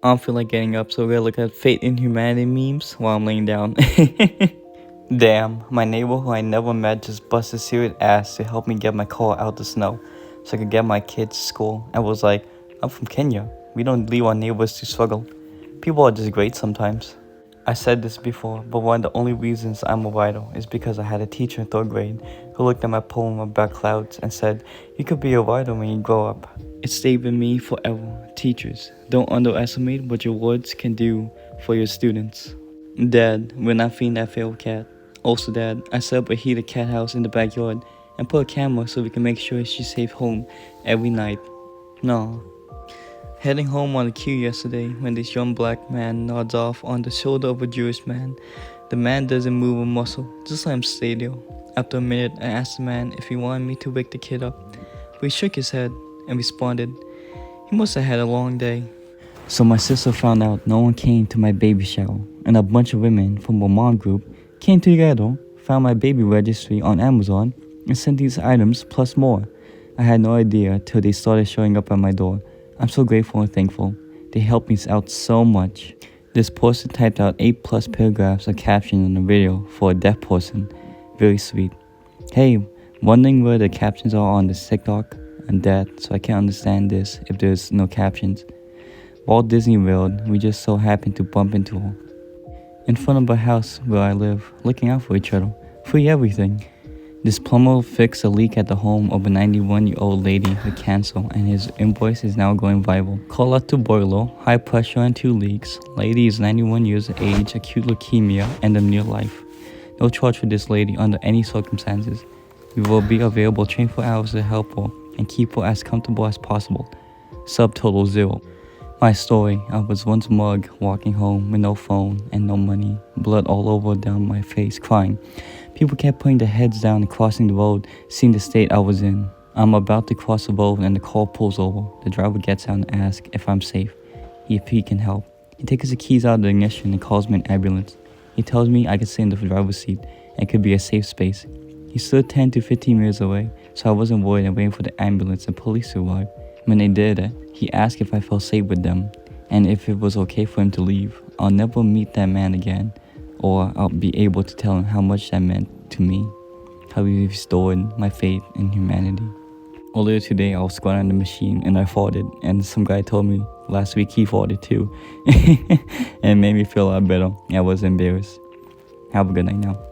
I don't feel like getting up, so we're gonna look at Fate and Humanity memes while I'm laying down. Damn, my neighbor who I never met just busted serious ass to help me get my car out the snow so I could get my kids to school and was like, I'm from Kenya. We don't leave our neighbors to struggle. People are just great sometimes. I said this before, but one of the only reasons I'm a writer is because I had a teacher in 3rd grade who looked at my poem about clouds and said, you could be a writer when you grow up. It stayed with me forever. Teachers, don't underestimate what your words can do for your students. Dad, we're not feeding that feral cat. Also, Dad, I set up a heated cat house in the backyard and put a camera so we can make sure she's safe home every night. No. Heading home on the queue yesterday when this young black man nods off on the shoulder of a Jewish man. The man doesn't move a muscle, just let him stay there. After a minute, I asked the man if he wanted me to wake the kid up, but he shook his head and responded, he must have had a long day. So my sister found out no one came to my baby shower, and a bunch of women from a mom group came together, found my baby registry on Amazon, and sent these items plus more. I had no idea till they started showing up at my door. I'm so grateful and thankful. They helped me out so much. This person typed out 8+ paragraphs of caption in the video for a deaf person. Very sweet. Hey, wondering where the captions are on this TikTok and that, so I can't understand this if there's no captions. Walt Disney World, we just so happened to bump into her. In front of a house where I live, looking out for each other. Free everything. This plumber fixed a leak at the home of a 91-year-old lady with cancer, and his invoice is now going viral. Call out to boiler, high pressure and 2 leaks. Lady is 91 years of age, acute leukemia, and a near life. No charge for this lady under any circumstances. We will be available 24 hours to help her and keep her as comfortable as possible. Subtotal 0. My story, I was once mug walking home with no phone and no money, blood all over down my face, crying. People kept putting their heads down and crossing the road, seeing the state I was in. I'm about to cross the road and the car pulls over. The driver gets out and asks if I'm safe, if he can help. He takes the keys out of the ignition and calls me an ambulance. He tells me I could sit in the driver's seat and it could be a safe space. He stood 10 to 15 meters away, so I wasn't worried and waiting for the ambulance and police to arrive. When they did it, he asked if I felt safe with them and if it was okay for him to leave. I'll never meet that man again, or I'll be able to tell him how much that meant to me, how he restored my faith in humanity. Earlier today, I was squatting on the machine and I farted, and some guy told me last week he farted too. And it made me feel a lot better. I was embarrassed. Have a good night now.